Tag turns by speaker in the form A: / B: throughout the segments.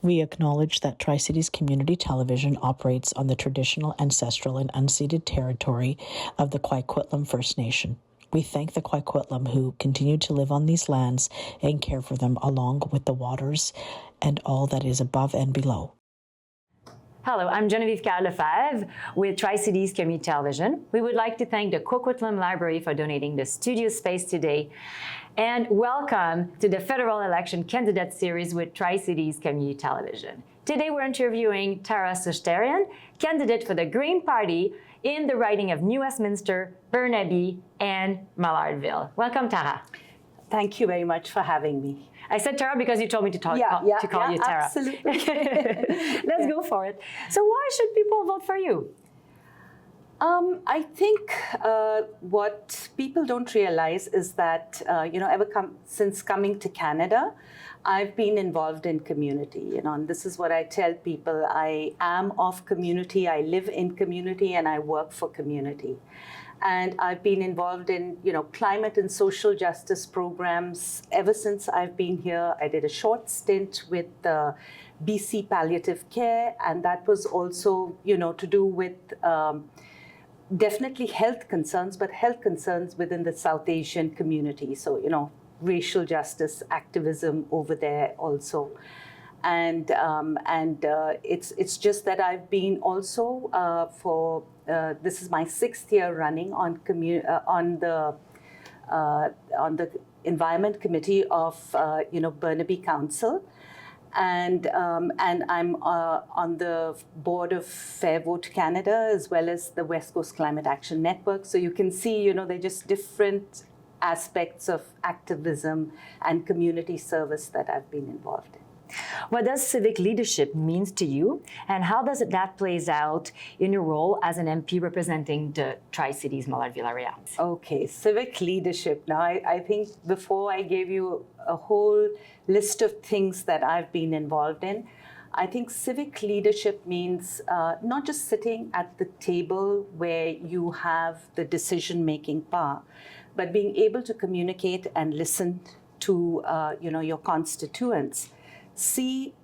A: We acknowledge that Tri-Cities Community Television operates on the traditional, ancestral, and unceded territory of the Coquitlam First Nation. We thank the Coquitlam who continue to live on these lands and care for them along with the waters and all that is above and below.
B: Hello, I'm Geneviève Kyle-Lefebvre with Tri-Cities Community Television. We would like to thank the Coquitlam Library for donating the studio space today. And welcome to the federal election candidate series with Tri-Cities Community Television. Today we're interviewing Tara Shushtarian, candidate for the Green Party in the riding of New Westminster, Burnaby, and Maillardville. Welcome, Tara.
C: Thank you very much for having me.
B: I said Tara because you told me to call you Tara.
C: Absolutely.
B: Let's go for it. So why should people vote for you?
C: I think what people don't realize is that, since coming to Canada, I've been involved in community, and this is what I tell people. I am of community, I live in community, and I work for community. And I've been involved in, climate and social justice programs ever since I've been here. I did a short stint with BC Palliative Care, and that was also, to do with definitely health concerns, but health concerns within the South Asian community. So, racial justice activism over there also. And it's just that I've been also this is my 6th year running on the Environment Committee of Burnaby Council, and I'm on the board of Fair Vote Canada as well as the West Coast Climate Action Network. So you can see, they're just different aspects of activism and community service that I've been involved in.
B: What does civic leadership mean to you, and how does that plays out in your role as an MP representing the Tri-Cities Maillardville area?
C: Okay, civic leadership. Now, I think before I gave you a whole list of things that I've been involved in, I think civic leadership means not just sitting at the table where you have the decision-making power, but being able to communicate and listen to your constituents. See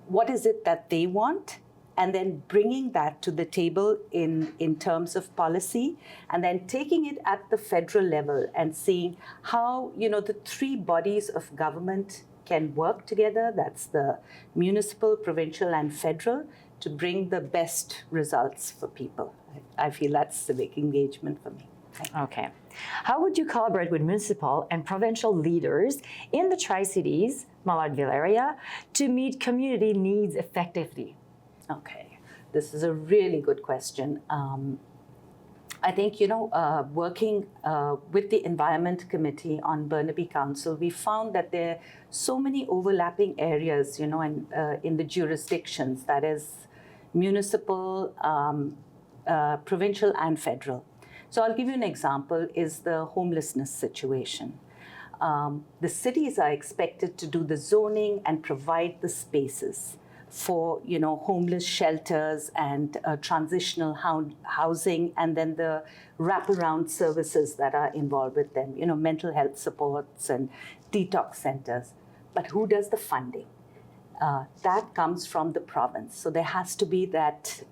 C: what is it that they want, and then bringing that to the table in terms of policy, and then taking it at the federal level and seeing how the 3 bodies of government can work together. That's the municipal, provincial, and federal, to bring the best results for people. I feel that's civic engagement for me.
B: Okay. How would you collaborate with municipal and provincial leaders in the Tri-Cities Maillardville area to meet community needs effectively?
C: Okay, this is a really good question. I think, working with the Environment Committee on Burnaby Council, we found that there are so many overlapping areas, and in the jurisdictions, that is municipal, provincial, and federal. So I'll give you an example, is the homelessness situation. The cities are expected to do the zoning and provide the spaces for, homeless shelters and transitional housing, and then the wraparound services that are involved with them, mental health supports and detox centers. But who does the funding? That comes from the province. So there has to be that,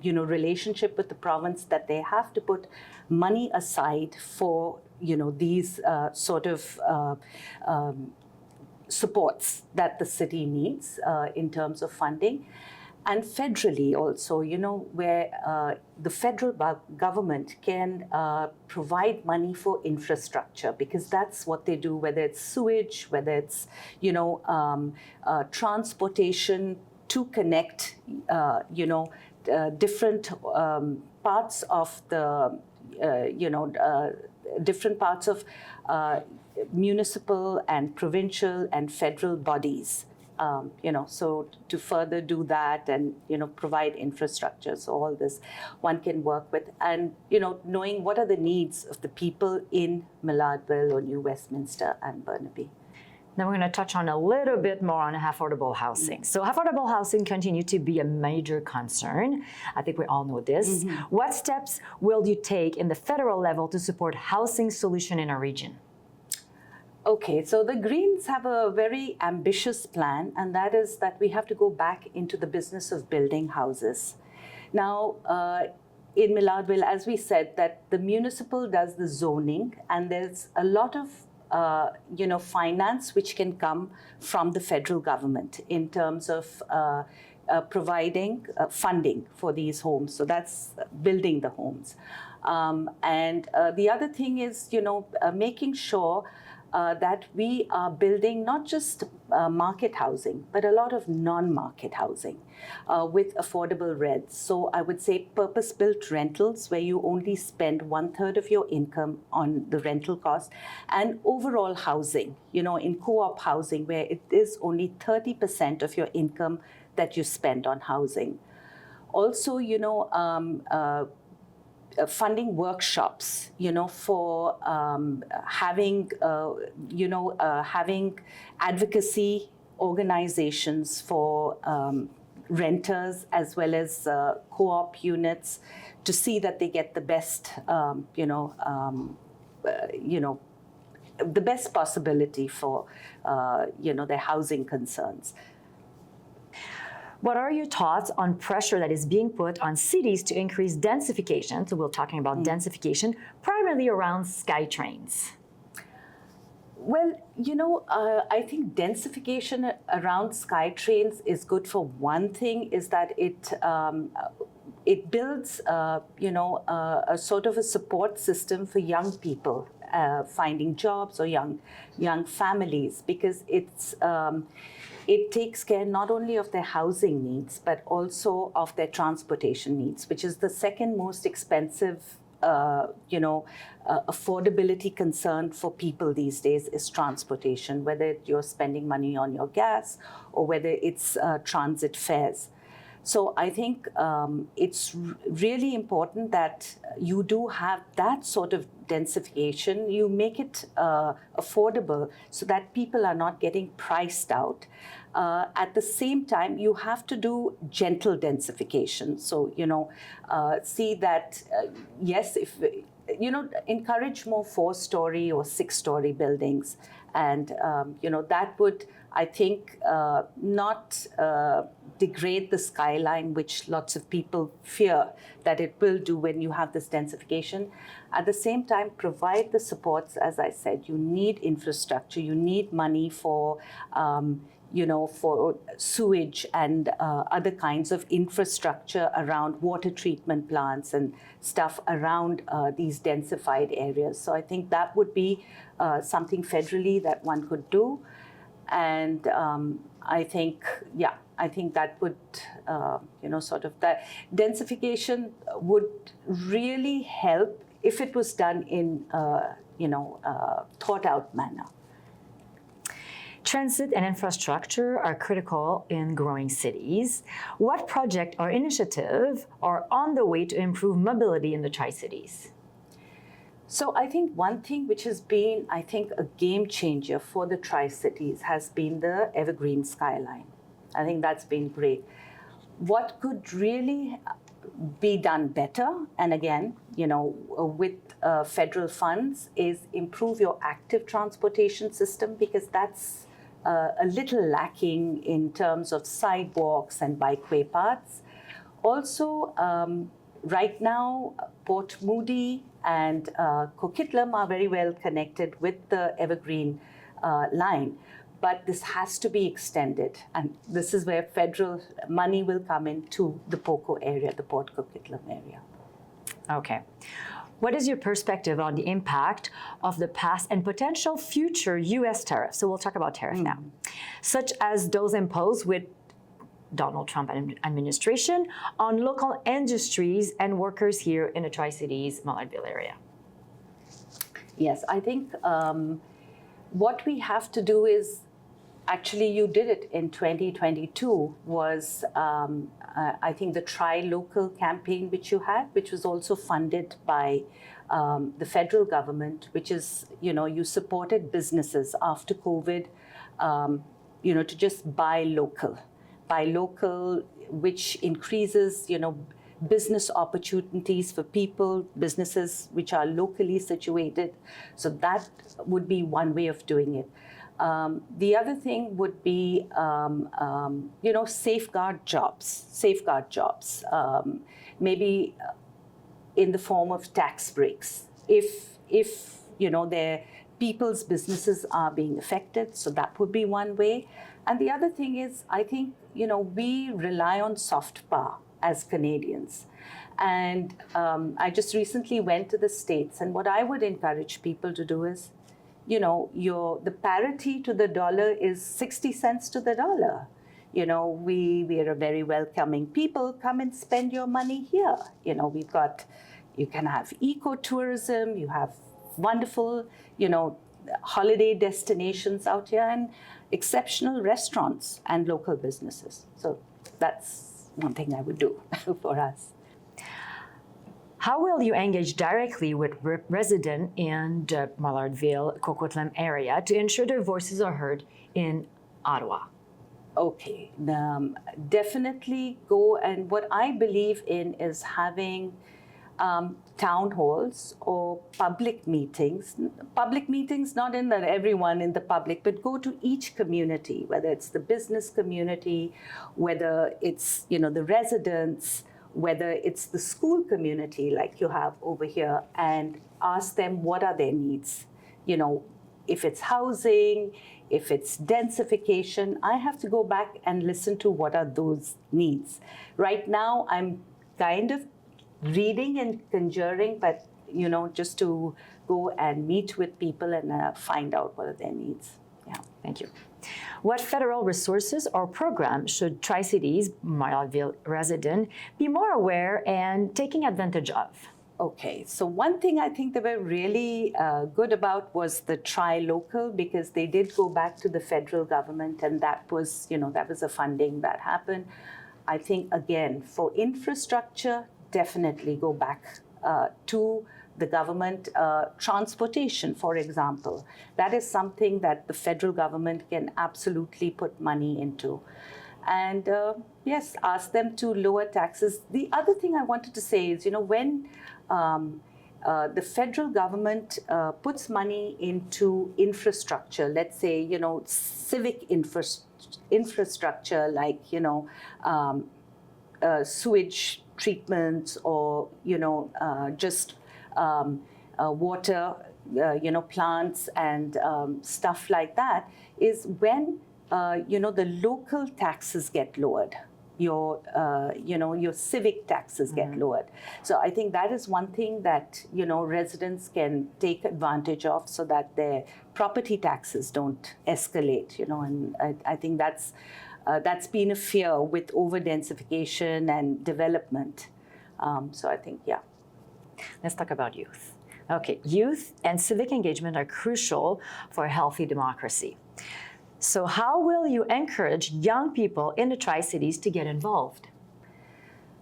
C: relationship with the province, that they have to put money aside for, these sort of supports that the city needs in terms of funding. And federally also, where the federal government can provide money for infrastructure, because that's what they do, whether it's sewage, whether it's, transportation to connect, different parts of the, different parts of municipal and provincial and federal bodies. So to further do that and, provide infrastructure. So all this one can work with, and, knowing what are the needs of the people in Maillardville or New Westminster and Burnaby.
B: Then we're going to touch on a little bit more on affordable housing. So affordable housing continues to be a major concern. I think we all know this. What steps will you take in the federal level to support housing solution in our region?
C: Okay, so the Greens have a very ambitious plan, and that is that we have to go back into the business of building houses. Now, in Maillardville, as we said, that the municipal does the zoning, and there's a lot of finance which can come from the federal government in terms of providing funding for these homes. So that's building the homes. And the other thing is, making sure that we are building not just market housing, but a lot of non-market housing with affordable rents. So I would say purpose-built rentals where you only spend 1/3 of your income on the rental cost, and overall housing, in co-op housing where it is only 30% of your income that you spend on housing. Also, funding workshops, for having advocacy organizations for renters as well as co-op units to see that they get the best, the best possibility for, their housing concerns.
B: What are your thoughts on pressure that is being put on cities to increase densification? So we're talking about densification, primarily around SkyTrains.
C: Well, I think densification around SkyTrains is good for one thing, is that it builds, a sort of a support system for young people finding jobs or young families, because it takes care not only of their housing needs, but also of their transportation needs, which is the second most expensive, affordability concern for people these days is transportation, whether you're spending money on your gas or whether it's transit fares. So I think it's really important that you do have that sort of densification. You make it affordable so that people are not getting priced out. At the same time, you have to do gentle densification. So, see that, yes, if, encourage more 4-story or 6-story buildings. And, that would, I think, not degrade the skyline, which lots of people fear that it will do when you have this densification. At the same time, provide the supports. As I said, you need infrastructure, you need money for, for sewage and other kinds of infrastructure around water treatment plants and stuff around these densified areas. So I think that would be something federally that one could do. And I think that would, sort of that densification would really help if it was done in, thought out manner.
B: Transit and infrastructure are critical in growing cities. What project or initiative are on the way to improve mobility in the Tri-Cities?
C: So I think one thing which has been, I think, a game changer for the Tri-Cities has been the Evergreen Skyline. I think that's been great. What could really be done better, and again, with federal funds, is improve your active transportation system, because that's a little lacking in terms of sidewalks and bikeway paths. Also, right now, Port Moody and Coquitlam are very well connected with the Evergreen line, but this has to be extended. And this is where federal money will come into the POCO area, the Port Coquitlam area.
B: Okay. What is your perspective on the impact of the past and potential future U.S. tariffs? So we'll talk about tariffs now, such as those imposed with Donald Trump administration on local industries and workers here in the Tri-Cities, Maillardville area.
C: Yes, I think what we have to do is, actually you did it in 2022, was I think the Try Local campaign which you had, which was also funded by the federal government, which is, you supported businesses after COVID to just buy local, which increases, business opportunities for people, businesses which are locally situated. So that would be one way of doing it. The other thing would be, safeguard jobs, maybe in the form of tax breaks. If their people's businesses are being affected, so that would be one way. And the other thing is, I think, we rely on soft power as Canadians. And I just recently went to the States, and what I would encourage people to do is, the parity to the dollar is 60 cents to the dollar. We are a very welcoming people. Come and spend your money here. You can have ecotourism, you have wonderful, holiday destinations out here, and exceptional restaurants and local businesses. So that's one thing I would do for us.
B: How will you engage directly with residents in the Maillardville, Coquitlam area to ensure their voices are heard in Ottawa?
C: Okay, definitely go, and what I believe in is having town halls or public meetings, not in that everyone in the public, but go to each community, whether it's the business community, whether it's, the residents, whether it's the school community like you have over here, and ask them what are their needs. If it's housing, if it's densification, I have to go back and listen to what are those needs. Right now, I'm kind of reading and conjuring, but just to go and meet with people and find out what are their needs. Yeah.
B: Thank you. What federal resources or programs should Tri-Cities Maillardville resident be more aware and taking advantage of?
C: Okay, so one thing I think they were really good about was the Tri-Local, because they did go back to the federal government, and that was a funding that happened. I think, again, for infrastructure, definitely go back to the government. Transportation, for example, that is something that the federal government can absolutely put money into. And yes, ask them to lower taxes. The other thing I wanted to say is, when the federal government puts money into infrastructure, let's say, civic infrastructure, like, sewage treatments, or, just water, plants and stuff like that, is when, the local taxes get lowered. Your civic taxes get lowered. So I think that is one thing that, residents can take advantage of, so that their property taxes don't escalate, and I think that's been a fear with over-densification and development. So I think, yeah.
B: Let's talk about youth. Okay, youth and civic engagement are crucial for a healthy democracy. So how will you encourage young people in the Tri-Cities to get involved?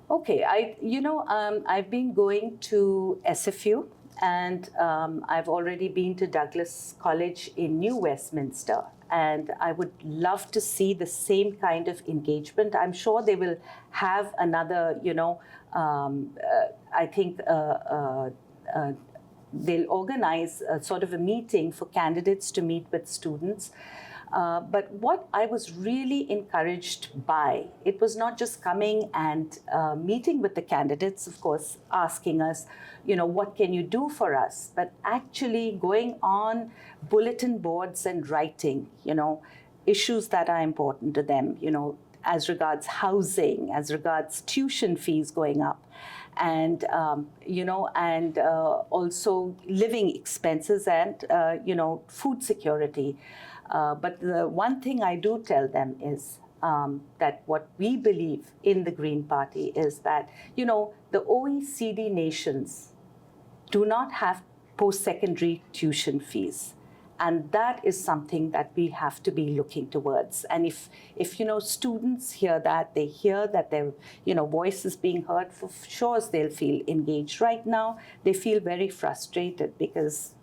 C: Okay, I've been going to SFU, and I've already been to Douglas College in New Westminster, and I would love to see the same kind of engagement. I'm sure they will have another, I think they'll organize a sort of a meeting for candidates to meet with students. But what I was really encouraged by, it was not just coming and meeting with the candidates, of course, asking us, what can you do for us? But actually going on bulletin boards and writing, issues that are important to them, as regards housing, as regards tuition fees going up, and also living expenses and food security. But the one thing I do tell them is that what we believe in the Green Party is that, the OECD nations do not have post-secondary tuition fees. And that is something that we have to be looking towards. And if students hear that, they hear that their voice is being heard, for sure they'll feel engaged. Right now, they feel very frustrated because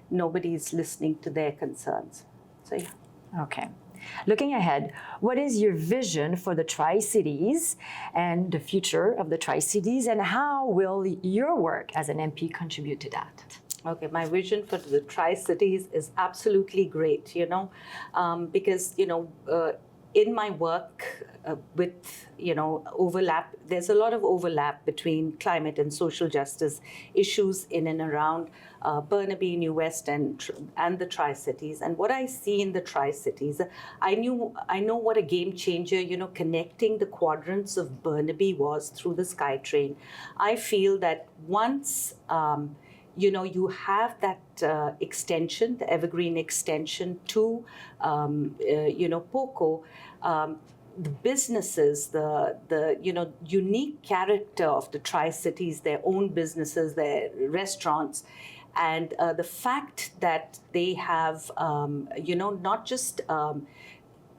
C: nobody's listening to their concerns. So yeah.
B: Okay. Looking ahead, what is your vision for the Tri-Cities and the future of the Tri-Cities, and how will your work as an MP contribute to that?
C: Okay, my vision for the Tri-Cities is absolutely great, because, in my work with, overlap, there's a lot of overlap between climate and social justice issues in and around Burnaby, New West, and the Tri-Cities. And what I see in the Tri-Cities, I know what a game changer, connecting the quadrants of Burnaby was through the SkyTrain. I feel that once you have that extension, the evergreen extension to, POCO, the businesses, the unique character of the Tri-Cities, their own businesses, their restaurants, and the fact that they have, not just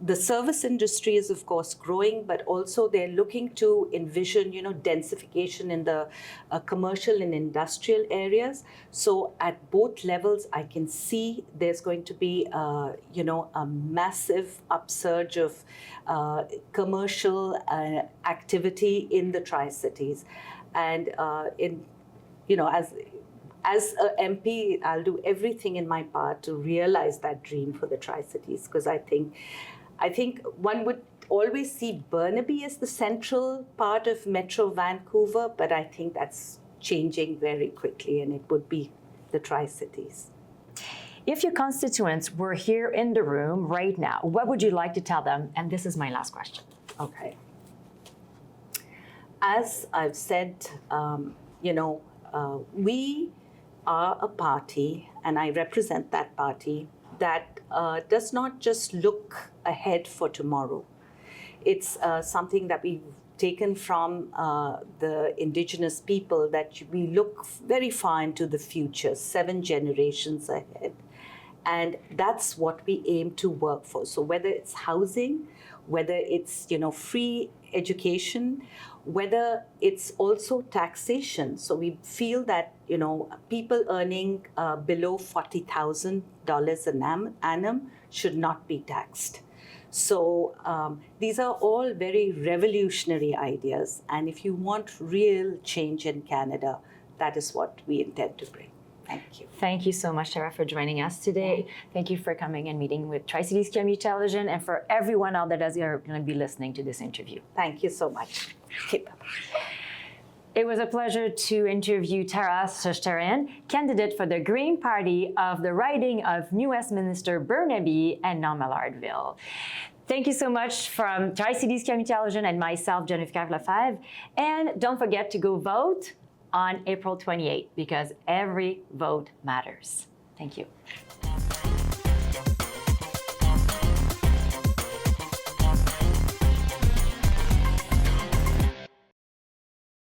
C: the service industry is, of course, growing, but also they're looking to envision, densification in the commercial and industrial areas. So at both levels, I can see there's going to be, a massive upsurge of commercial activity in the Tri-Cities. And as an MP, I'll do everything in my part to realize that dream for the Tri-Cities, because I think one would always see Burnaby as the central part of Metro Vancouver, but I think that's changing very quickly, and it would be the Tri-Cities.
B: If your constituents were here in the room right now, what would you like to tell them? And this is my last question.
C: Okay. As I've said, we are a party, and I represent that party, that does not just look ahead for tomorrow. It's something that we've taken from the Indigenous people, that we look very far into the future, 7 generations ahead. And that's what we aim to work for. So whether it's housing, whether it's free education, whether it's also taxation. So we feel that people earning below $40,000 an annum should not be taxed. So these are all very revolutionary ideas. And if you want real change in Canada, that is what we intend to bring. Thank you.
B: Thank you so much, Tara, for joining us today. Thank you for coming and meeting with Tri-Cities Community Television, and for everyone out there that's going to be listening to this interview.
C: Thank you so much. Keep up.
B: It was a pleasure to interview Tara Shushtarian, candidate for the Green Party of the riding of New Westminster, Burnaby, and now Maillardville. Thank you so much from Tri-Cities Community Television and myself, Geneviève Kyle-Lefebvre. And don't forget to go vote on April 28th, because every vote matters. Thank you.